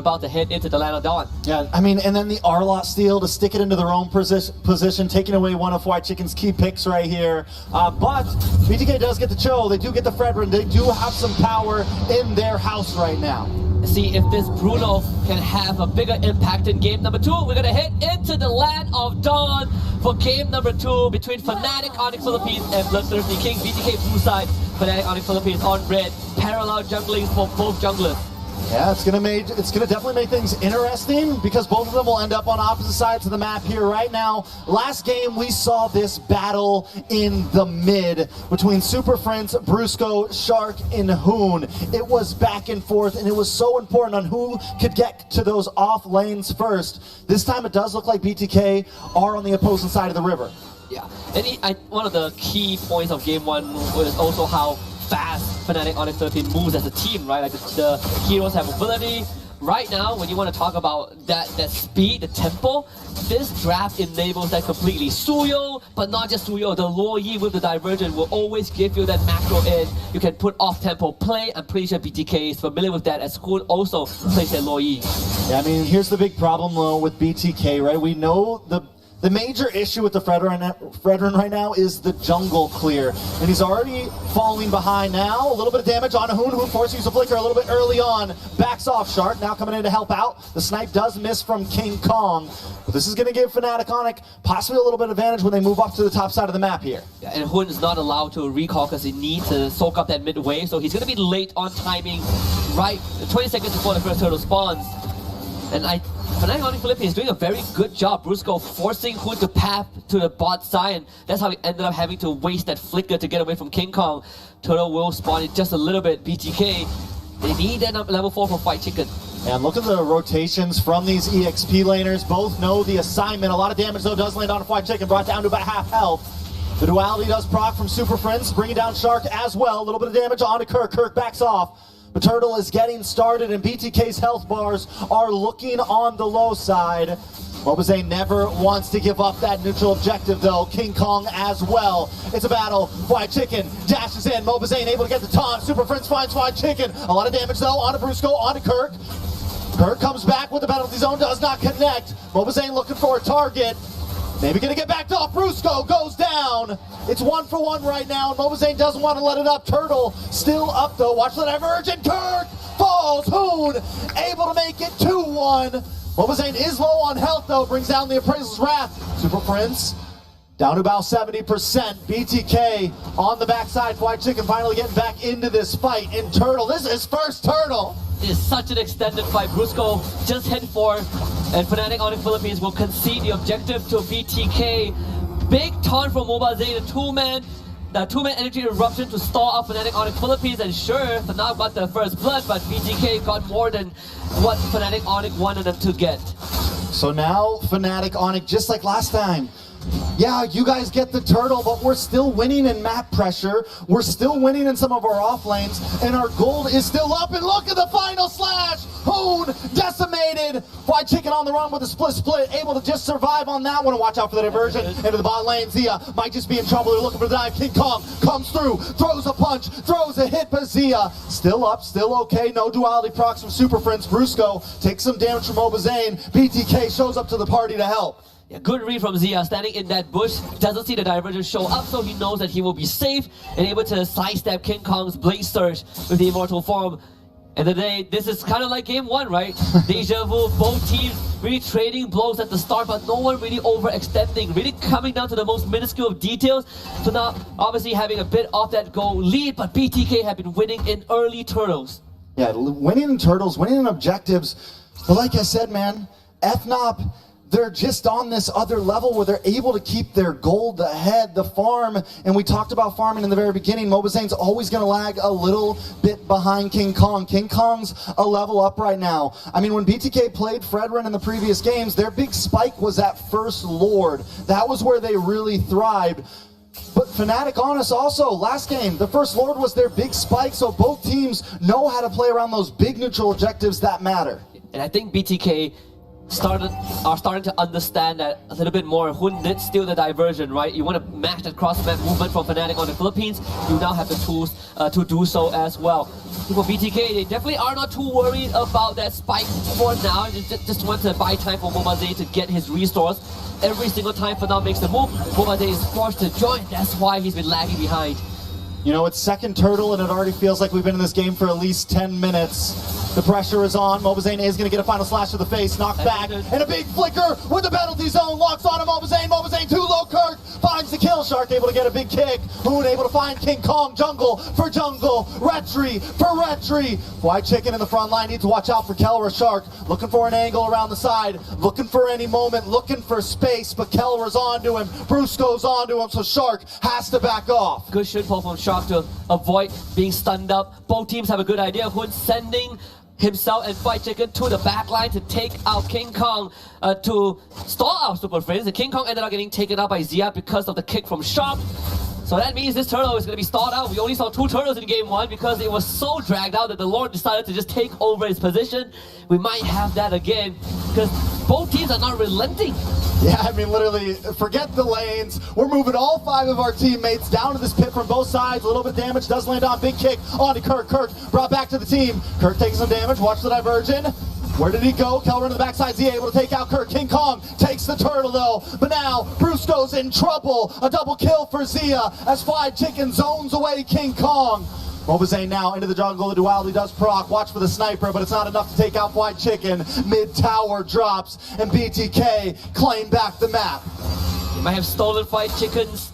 about to head into the land of Dawn. Yeah, I mean, and then the Arlot steal to stick it into their own position, taking away one of White Chicken's key picks right here. But BTK does get the Cho, they do get the Fredrin, they do have some power in their house right now. See if this Bruno can have a bigger impact in game number 2. We're gonna head into the land of Dawn for game number 2 between Fanatic, Onic Philippines, and Bloodthirstykings. BTK blue side, Fanatic, Onic Philippines on red. Parallel jungling for both junglers. Yeah, it's gonna definitely make things interesting because both of them will end up on opposite sides of the map here right now. Last game we saw this battle in the mid between Super Friends, Brusco, Shark, and Hoon. It was back and forth, and it was so important on who could get to those off lanes first. This time it does look like BTK are on the opposing side of the river. Yeah, and one of the key points of game 1 was also how fast Fnatic Onic Philippines moves as a team, right? Like the heroes have mobility. Right now, when you want to talk about that speed, the tempo, this draft enables that completely. Suyo, but not just Suyo, the Luo Yi with the Divergent will always give you that macro edge. You can put off-tempo play. I'm pretty sure BTK is familiar with that, as Hoon also plays that Luo Yi. Yeah, I mean, here's the big problem though with BTK, right? We know the major issue with the Fredrin right now is the jungle clear. And he's already falling behind now. A little bit of damage on Hoon. Hoon forced to use a flicker a little bit early on. Backs off. Shark now coming in to help out. The snipe does miss from King Kong. But this is going to give Fnatic Onic possibly a little bit of advantage when they move up to the top side of the map here. Yeah, and Hoon is not allowed to recall because he needs to soak up that mid wave. So he's going to be late on timing, right 20 seconds before the first turtle spawns. And Fnatic Onic Philippines is doing a very good job. Brusco forcing Hoon to path to the bot side, and that's how he ended up having to waste that flicker to get away from King Kong. Turtle will spawn in just a little bit. BTK, they need that level 4 for White Chicken. And look at the rotations from these EXP laners. Both know the assignment. A lot of damage though does land on White Chicken, brought down to about half health. The duality does proc from Super Friends, bringing down Shark as well. A little bit of damage onto Kirk. Kirk backs off. The Turtle is getting started, and BTK's health bars are looking on the low side. Mlbb never wants to give up that neutral objective, though. King Kong as well. It's a battle. White Chicken dashes in. Mlbb able to get the taunt. Super Friends finds White Chicken. A lot of damage, though, onto Brusco, onto Kirk. Kirk comes back with the penalty zone, does not connect. Mlbb looking for a target. Maybe gonna get backed off. Brusco goes down. It's 1-for-1 right now, and Mlbb doesn't want to let it up. Turtle still up though. Watch the divergent. Kirk falls. Hoon able to make it 2-1. Mlbb is low on health though. Brings down the Appraisal's Wrath. Super Friends down to about 70%. BTK on the backside. White Chicken finally getting back into this fight. And Turtle, this is his first Turtle. It is such an extended fight. Brusco just hit for, and Fnatic Onic Philippines will concede the objective to BTK. Big taunt from Mlbb, the two-man energy eruption to stall out Fnatic Onic Philippines, and sure, Fnatic got the first blood, but BTK got more than what Fnatic Onic wanted them to get. So now Fnatic Onic, just like last time, yeah, you guys get the Turtle, but we're still winning in map pressure. We're still winning in some of our off lanes, and our gold is still up. And look at the final slash! Hoon decimated. White Chicken on the run with a split, able to just survive on that one. And watch out for the diversion into the bot lane. Zia might just be in trouble. They're looking for the dive. King Kong comes through, throws a punch, throws a hit, but Zia still up, still okay. No duality procs from Super Friends. Brusco takes some damage from Mlbb. BTK shows up to the party to help. Yeah, good read from Zia, standing in that bush, doesn't see the Divergent show up, so he knows that he will be safe and able to sidestep King Kong's Blade Surge with the Immortal Form. And today, this is kind of like game 1, right? Deja vu, both teams really trading blows at the start, but no one really overextending, really coming down to the most minuscule of details. So now, obviously having a bit of that goal lead, but BTK have been winning in early turtles. Yeah, winning in turtles, winning in objectives. But like I said, man, FNOP, they're just on this other level where they're able to keep their gold ahead, the farm, and we talked about farming in the very beginning. Mlbb's always going to lag a little bit behind King Kong. King Kong's a level up right now. I mean, when BTK played Fredrin in the previous games, their big spike was that first Lord. That was where they really thrived. But Fnatic Honest also, last game, the first Lord was their big spike, so both teams know how to play around those big neutral objectives that matter. And I think BTK are starting to understand that a little bit more. Hun did steal the diversion, right? You want to match that cross-map movement from Fnatic on the Philippines, you now have the tools to do so as well. For BTK, they definitely are not too worried about that spike for now. They just want to buy time for Mlbb to get his resource. Every single time Fnatic makes the move, Mlbb is forced to join. That's why he's been lagging behind. You know, it's second turtle, and it already feels like we've been in this game for at least 10 minutes. The pressure is on. Mlbb is going to get a final slash to the face, knocked back, and a big flicker with the penalty zone. Locks on him, Mlbb too low, Kirk finds the kill. Shark able to get a big kick. Hoon able to find King Kong, jungle for jungle, Retri for Retri. White Chicken in the front line needs to watch out for Kelra. Shark looking for an angle around the side, looking for any moment, looking for space, but Kelra's onto him. Bruce goes onto him, so Shark has to back off. Good shit pull from Shark to avoid being stunned up. Both teams have a good idea. Hoon sending himself and White Chicken to the back line to take out King Kong to stall out Super Friends. And King Kong ended up getting taken out by Zia because of the kick from Shark. So that means this turtle is going to be stalled out. We only saw 2 turtles in game 1 because it was so dragged out that the Lord decided to just take over his position. We might have that again because both teams are not relenting. Yeah, I mean, literally, forget the lanes. We're moving all 5 of our teammates down to this pit from both sides. A little bit of damage does land on. Big kick onto Kirk. Kirk brought back to the team. Kirk taking some damage. Watch the diversion. Where did he go? Kelra to the backside. Zia able to take out Kirk. King Kong takes the turtle though. But now Brusco's in trouble. A double kill for Zia as White Chicken zones away King Kong. Mlbb now into the jungle. The duality does proc. Watch for the sniper, but it's not enough to take out White Chicken. Mid-tower drops, and BTK claim back the map. They might have stolen White Chicken's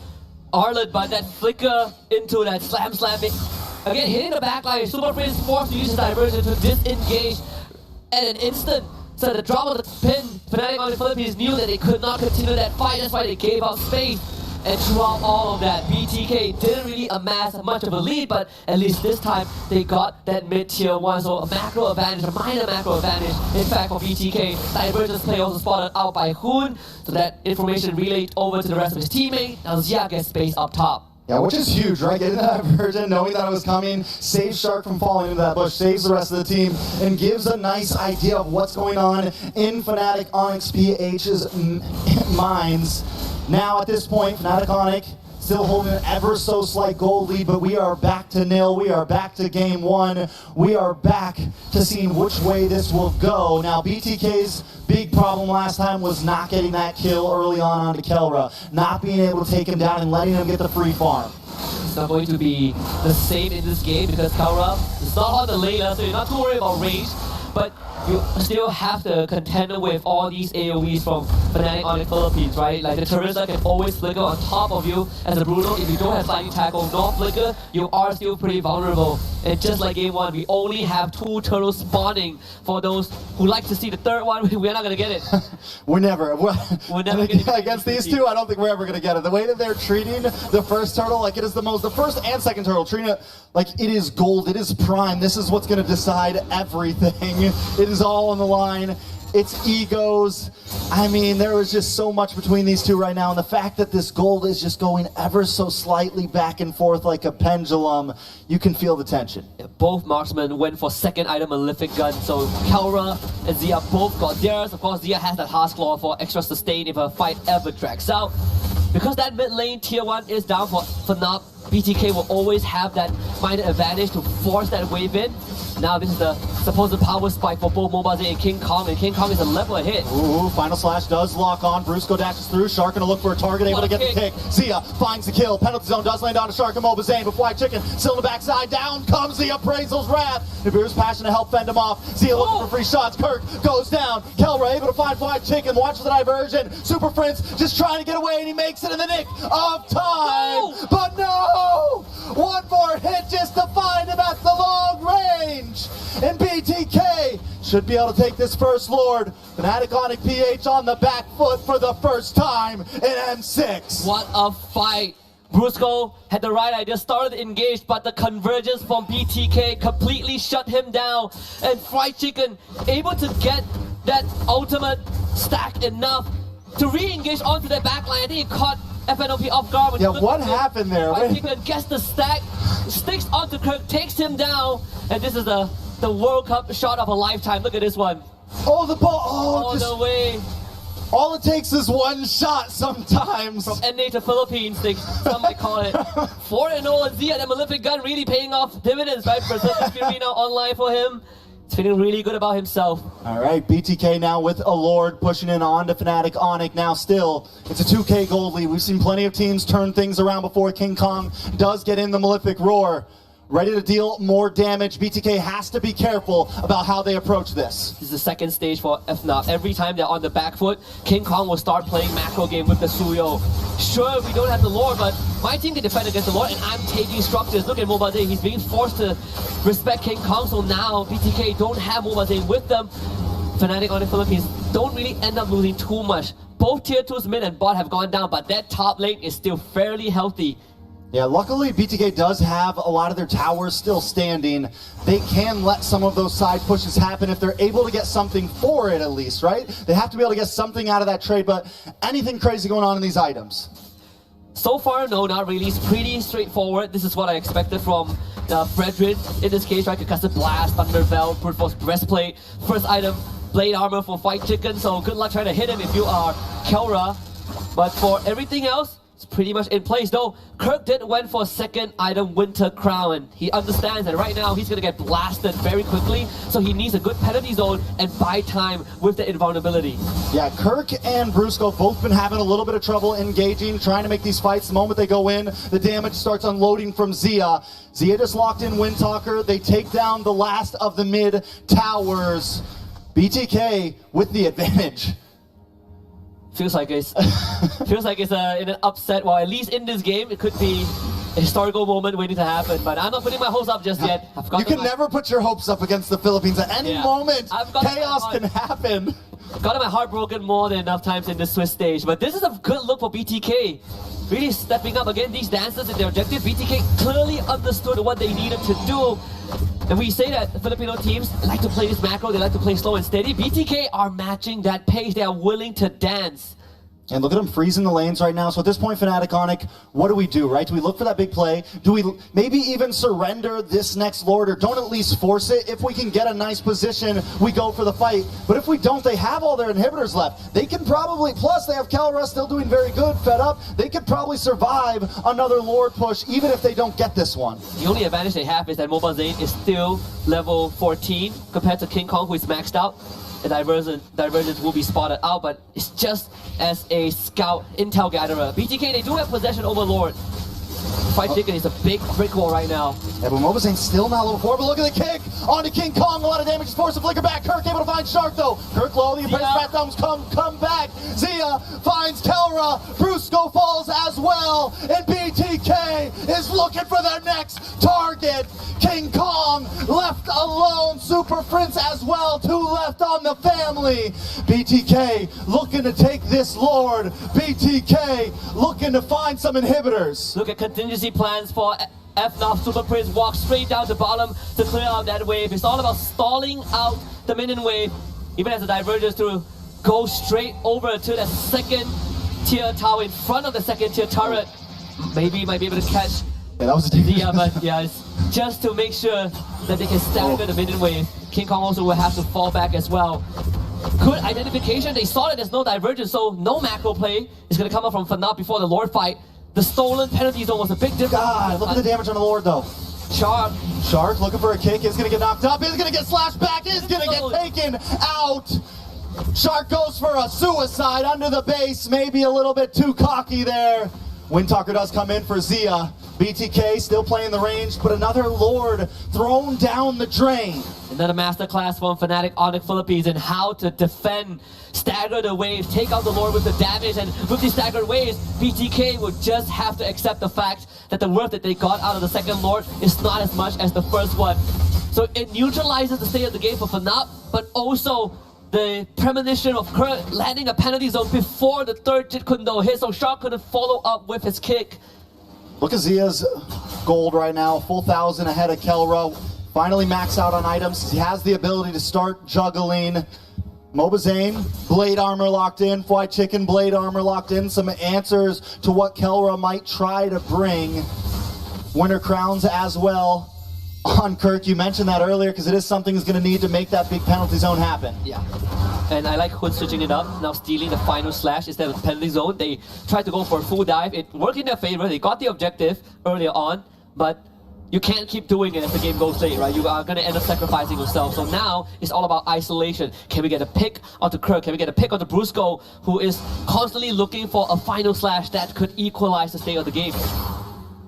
Arlet, but that flicker into that slam. Again, hitting the backline. Super Friends forced to use his diversion to disengage at an instant. So the drop of the pin, Fnatic on the Philippines knew that they could not continue that fight. That's why they gave out space. And throughout all of that, BTK didn't really amass much of a lead, but at least this time they got that mid-tier 1, so a macro advantage, a minor macro advantage. In fact, for BTK, divergence play also spotted out by Hoon, so that information relayed over to the rest of his teammate. Now Zia gets space up top. Yeah, which is huge, right? Getting that diversion, knowing that it was coming, saves Shark from falling into that bush, saves the rest of the team, and gives a nice idea of what's going on in Fnatic Onyx PH's minds. Now at this point, Fnatic Onic still holding an ever so slight goal lead, but we are back to nil. We are back to game 1. We are back to seeing which way this will go. Now BTK's big problem last time was not getting that kill early on onto Kelra, not being able to take him down and letting him get the free farm. It's not going to be the same in this game because Kelra is not on the laner, so you're not too worried about range. But you still have to contend with all these AoEs from Fnatic on the Philippines, right? Like the Teresa can always flicker on top of you as a Bruno. If you don't have sliding tackle nor flicker, you are still pretty vulnerable. And just like game 1, we only have 2 turtles spawning. For those who like to see the third one, we're not gonna get it. We're never gonna get it. Against these 2, I don't think we're ever gonna get it. The way that they're treating the first turtle, like it is the first and second turtle, treating it like it is gold, it is prime. This is what's gonna decide everything. It is all on the line. It's egos. I mean, there is just so much between these 2 right now, and the fact that this gold is just going ever so slightly back and forth like a pendulum, you can feel the tension. Yeah, both marksmen went for second item Malefic Gun, so Kelra and Zia both got theirs. Of course, Zia has that Heart's Claw for extra sustain if a fight ever drags out. Because that mid lane tier 1 is down for Fnatic, BTK will always have that minor advantage to force that wave in. Now this is the supposed power spike for both Mlbb and King Kong is a level ahead. Ooh, final slash does lock on. Brusco dashes through. Shark gonna look for a target, able to get the kick. Zia finds the kill. Penalty zone does land on a Shark and Mlbb, but White Chicken still in the backside. Down comes the Appraisal's Wrath. Nibiru's passion to help fend him off. Zia looking for free shots. Kirk goes down. Kelra able to find White Chicken. Watch the diversion. Super Prince just trying to get away, and he makes it in the nick of time. No! But no! One more hit just to find him at the long range. And BTK should be able to take this first Lord. Fnatic Onic PH on the back foot for the first time in M6. What a fight. Brusco had the right idea, started engaged, but the convergence from BTK completely shut him down. And Fried Chicken able to get that ultimate stack enough to re-engage onto the backline. I think he caught FNOP off guard. Yeah, what happened there? Fried Chicken gets the stack, sticks onto Kirk, takes him down, and this is the World Cup shot of a lifetime. Look at this one. Oh, the ball. Oh, All the way all it takes is one shot sometimes. from NA to Philippines, some might call it. 4-0 and Zia, that Malefic gun really paying off dividends, right? Brazil now online for him. He's feeling really good about himself. All right, BTK now with a Lord pushing in on to Fnatic. Onic now still, it's a 2K gold lead. We've seen plenty of teams turn things around before. King Kong does get in the Malefic roar. Ready to deal more damage. BTK has to be careful about how they approach this. This is the second stage for FNAF. Every time they're on the back foot, King Kong will start playing macro game with the Suyo. Sure, we don't have the Lord, but my team can defend against the Lord, and I'm taking structures. Look at Mlbb, he's being forced to respect King Kong, so now BTK don't have Mlbb with them. Fnatic on the Philippines don't really end up losing too much. Both tier 2s mid and bot have gone down, but that top lane is still fairly healthy. Yeah, luckily BTK does have a lot of their towers still standing. They can let some of those side pushes happen if they're able to get something for it at least, right? They have to be able to get something out of that trade, but anything crazy going on in these items? So far, no, not really. It's pretty straightforward. This is what I expected from Fredrin. In this case, right, Concussive Blast, Thunder Belt, Brute Force Breastplate. First item, Blade Armor for Fight Chicken, so good luck trying to hit him if you are Kelra. But for everything else, it's pretty much in place. Though Kirk did went for second item, Winter Crown. He understands that right now he's going to get blasted very quickly, so he needs a good penalty zone and buy time with the invulnerability. Yeah, Kirk and Brusco both been having a little bit of trouble engaging, trying to make these fights. The moment they go in, the damage starts unloading from Zia. Zia just locked in Windtalker. They take down the last of the mid towers. BTK with the advantage. Feels like it's in an upset. Well, at least in this game, it could be a historical moment waiting to happen. But I'm not putting my hopes up just yet. You can never put your hopes up against the Philippines. At any moment, chaos can happen. I've gotten my heart broken more than enough times in this Swiss stage. But this is a good look for BTK. Really stepping up again. These dancers and their objective. BTK clearly understood what they needed to do. And we say that Filipino teams like to play this macro, they like to play slow and steady. BTK are matching that pace. They are willing to dance. And look at them freezing the lanes right now. So at this point, Fnatic, Onic, what do we do, right? Do we look for that big play? Do we maybe even surrender this next Lord, or don't at least force it? If we can get a nice position, we go for the fight. But if we don't, they have all their inhibitors left. They can probably, plus they have Kelra still doing very good, fed up. They could probably survive another Lord push, even if they don't get this one. The only advantage they have is that Mlbb is still level 14 compared to King Kong, who is maxed out. The divergence will be spotted out, but it's just as a scout intel gatherer. BTK, they do have possession over Lord. Fight Chicken is a big brick wall right now. Yeah, but Mobazane's still not level 4, but look at the kick onto King Kong. A lot of damage is forced to flicker back. Kirk able to find Shark though. Kirk low, the apprentice Fat Thumbs come back. Zia finds Kelra. Brusco falls as well. And BTK is looking for their next target. King Kong left alone. Super Prince as well. 2 left on the family. BTK looking to take this Lord. BTK looking to find some inhibitors. Look at contingency plans for FNAF. Super Prince walks straight down to bottom to clear out that wave. It's all about stalling out the minion wave, even as the divergence to go straight over to the second tier tower in front of the second tier turret. Maybe he might be able to catch that was a but yeah, it's just to make sure that they can stagger the minion wave. King Kong also will have to fall back as well. Good identification. They saw that there's no divergence, so no macro play is going to come up from FNAF before the Lord fight. The stolen penalty zone was a big difference. God, look at the damage on the Lord though. Shark looking for a kick, is going to get knocked up, is going to get slashed back, is going to get taken out. Shark goes for a suicide under the base, maybe a little bit too cocky there. Windtalker does come in for Zia. BTK still playing the range, but another Lord thrown down the drain. Another masterclass from Fnatic Onic Philippines in how to defend, stagger the waves, take out the Lord with the damage, and with these staggered waves, BTK would just have to accept the fact that the worth that they got out of the second Lord is not as much as the first one. So it neutralizes the state of the game for Fnatic, but also the premonition of Kurt landing a penalty zone before the third Jit Kundo hit, so Shark couldn't follow up with his kick. Look at Zia's gold right now, full 1,000 ahead of Kelra. Finally maxed out on items. He has the ability to start juggling. Mobazane, blade armor locked in. Fried Chicken, blade armor locked in. Some answers to what Kelra might try to bring. Winter crowns as well. on Kirk. You mentioned that earlier because it is something he's going to need to make that big penalty zone happen. Yeah. And I like Hood switching it up, now stealing the final slash instead of the penalty zone. They tried to go for a full dive. It worked in their favor. They got the objective earlier on, but you can't keep doing it as the game goes late, right? You are going to end up sacrificing yourself. So now it's all about isolation. Can we get a pick onto Kirk? Can we get a pick onto Brusco, who is constantly looking for a final slash that could equalize the state of the game?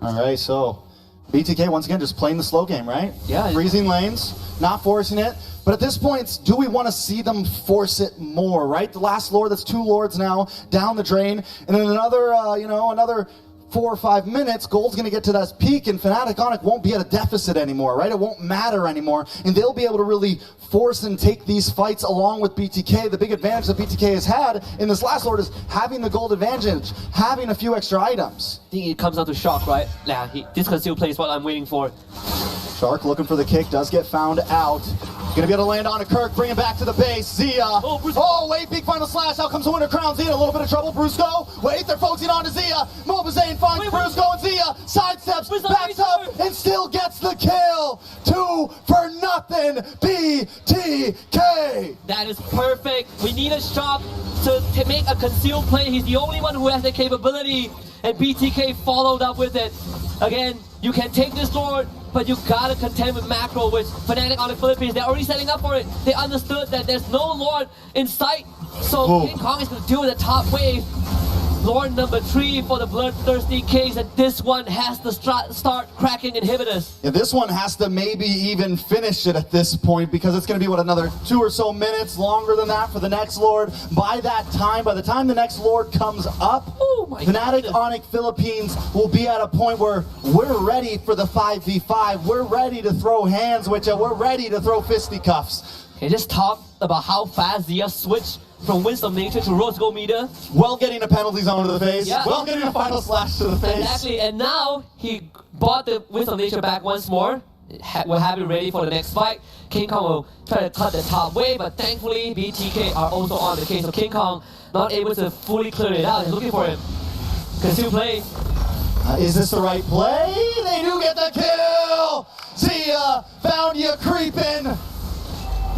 All right, so BTK once again just playing the slow game, right? Yeah. Freezing lanes, not forcing it. But at this point, do we want to see them force it more, right? The last Lord, that's 2 Lords now, down the drain. And then another, another 4 or 5 minutes, Gold's going to get to that peak, and Fnatic Onic won't be at a deficit anymore, right? It won't matter anymore, and they'll be able to really force and take these fights along with BTK. The big advantage that BTK has had in this last Lord is having the gold advantage, having a few extra items. I think it comes down to Shock, right? Yeah, this conceal play is what I'm waiting for. Shark looking for the kick, does get found out. Gonna be able to land on a Kirk, bring him back to the base. Zia. Oh, wait, big final slash. Out comes the Winter Crown. Zia in a little bit of trouble. Brusco. Wait, they're focusing on to Zia. Mlbb finds Brusco and Zia. Sidesteps, backs up, and still gets the kill. 2-0, BTK. That is perfect. We need a Shock to make a concealed play. He's the only one who has the capability, and BTK followed up with it. Again, you can take this Lord, but you gotta contend with macro, which Fnatic on the Philippines, they're already setting up for it. They understood that there's no Lord in sight, so King Kong is gonna do the top wave. Lord number 3 for the Bloodthirstykings, and this one has to start cracking inhibitors. Yeah, this one has to maybe even finish it at this point, because it's going to be, what, another 2 or so minutes, longer than that for the next Lord. By that time, by the time the next Lord comes up, Fnatic Onic Philippines will be at a point where we're ready for the 5v5. We're ready to throw hands with you. We're ready to throw fisticuffs. Okay, just talk about how fast Zia switched from Wisdom Nature to Rose Gold Meter. Well, getting a penalty zone to the face. Yeah. Well, getting a final slash to the face. Exactly, and now he bought the Wisdom Nature back once more. We're happy ready for the next fight. King Kong will try to cut the top wave, but thankfully BTK are also on the case. So King Kong not able to fully clear it out. He's looking for him. Conceal play. Is this the right play? They do get the kill! Zia found you creeping.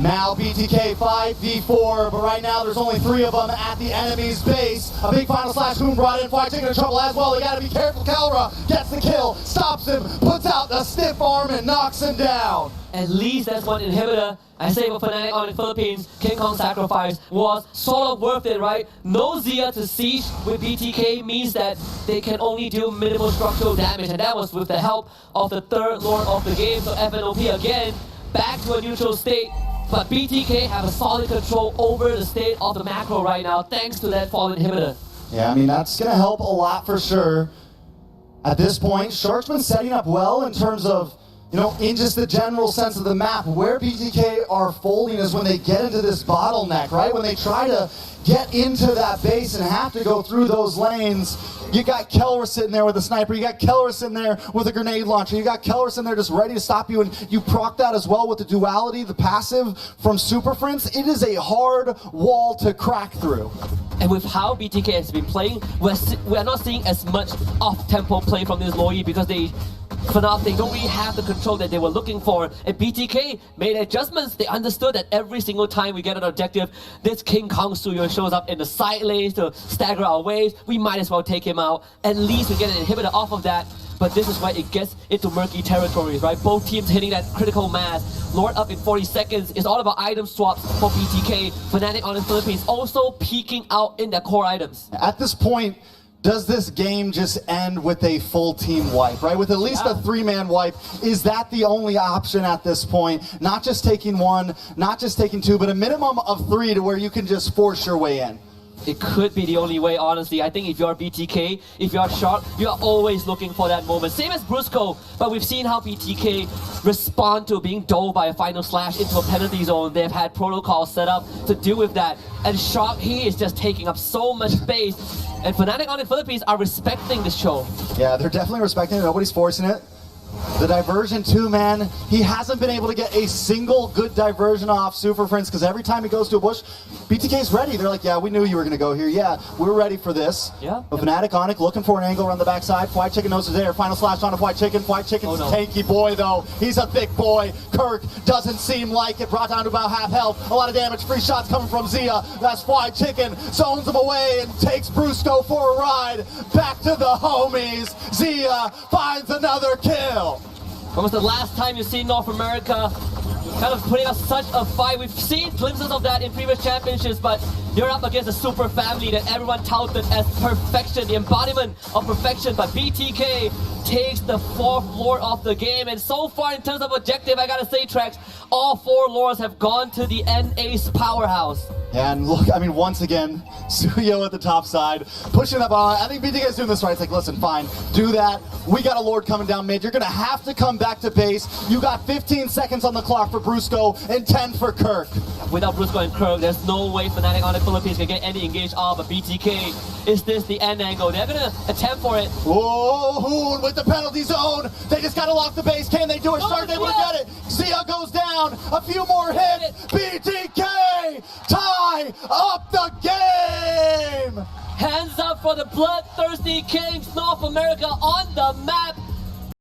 Now BTK 5v4, but right now there's only 3 of them at the enemy's base. A big final slash, Hoon brought in, Fly taking in trouble as well. You gotta be careful. Kalra gets the kill, stops him, puts out the stiff arm and knocks him down. At least that's one inhibitor. I say for Fnatic on the Philippines, King Kong sacrifice was sort of worth it, right? No Zia to siege with BTK means that they can only do minimal structural damage, and that was with the help of the 3rd Lord of the game. So FNOP again, back to a neutral state. But BTK have a solid control over the state of the macro right now, thanks to that fall inhibitor. Yeah, I mean, that's going to help a lot for sure. At this point, Shark's been setting up well in terms of, in just the general sense of the map. Where BTK are folding is when they get into this bottleneck, right? When they try to get into that base and have to go through those lanes. You got Kelra sitting there with a sniper. You got Kelra sitting there with a grenade launcher. You got Kelra sitting there just ready to stop you, and you proc that as well with the duality, the passive from Super Friends. It is a hard wall to crack through. And with how BTK has been playing, we're not seeing as much off-tempo play from this Loi because they don't really have the control that they were looking for. And BTK made adjustments. They understood that every single time we get an objective, this King Kong Suyo shows up in the side lanes to stagger our waves. We might as well take him out. At least we get an inhibitor off of that. But this is why it gets into murky territories, right? Both teams hitting that critical mass. Lord up in 40 seconds. It's all about item swaps for BTK. Fnatic on the Philippines also peeking out in their core items. At this point, does this game just end with a full team wipe, right? With at least a 3-man wipe. Is that the only option at this point? Not just taking 1, not just taking 2, but a minimum of 3 to where you can just force your way in. It could be the only way, honestly. I think if you're BTK, if you're Shark, you're always looking for that moment. Same as Brusco, but we've seen how BTK respond to being dove by a final slash into a penalty zone. They've had protocols set up to deal with that. And Shark, he is just taking up so much space. And Fnatic on the Philippines are respecting this show. Yeah, they're definitely respecting it. Nobody's forcing it. The diversion too, man. He hasn't been able to get a single good diversion off Super Friends because every time he goes to a bush, BTK's ready. They're like, yeah, we knew you were going to go here. Yeah, we're ready for this. Yeah. But Fnatic, Onic looking for an angle around the backside. White Chicken knows it's there. Final slash on White Chicken. White Chicken's tanky boy, though. He's a big boy. Kirk doesn't seem like it. Brought down to about half health. A lot of damage. Free shots coming from Zia. That's White Chicken. Zones him away and takes Brusco for a ride. Back to the homies. Zia finds another kill. When was the last time you see North America kind of putting up such a fight? We've seen glimpses of that in previous championships, but they're up against a super family that everyone touted as perfection, the embodiment of perfection. But BTK takes the 4th lore of the game, and so far in terms of objective, I gotta say, Trax, all 4 lores have gone to the N-Ace powerhouse. And look, I mean, once again, Suyo at the top side, pushing up on. I think BTK is doing this right. It's like, listen, fine, do that. We got a Lord coming down mid. You're going to have to come back to base. You got 15 seconds on the clock for Brusco and 10 for Kirk. Without Brusco and Kirk, there's no way Fnatic on the Philippines can get any engaged off. But BTK, is this the end angle? They're going to attempt for it. Oh, Hoon with the penalty zone. They just got to lock the base. Can they do it? Shark able to get it. Zia goes down. A few more hits. BTK tie up the game. Hands up for the Bloodthirstykings, North America on the map.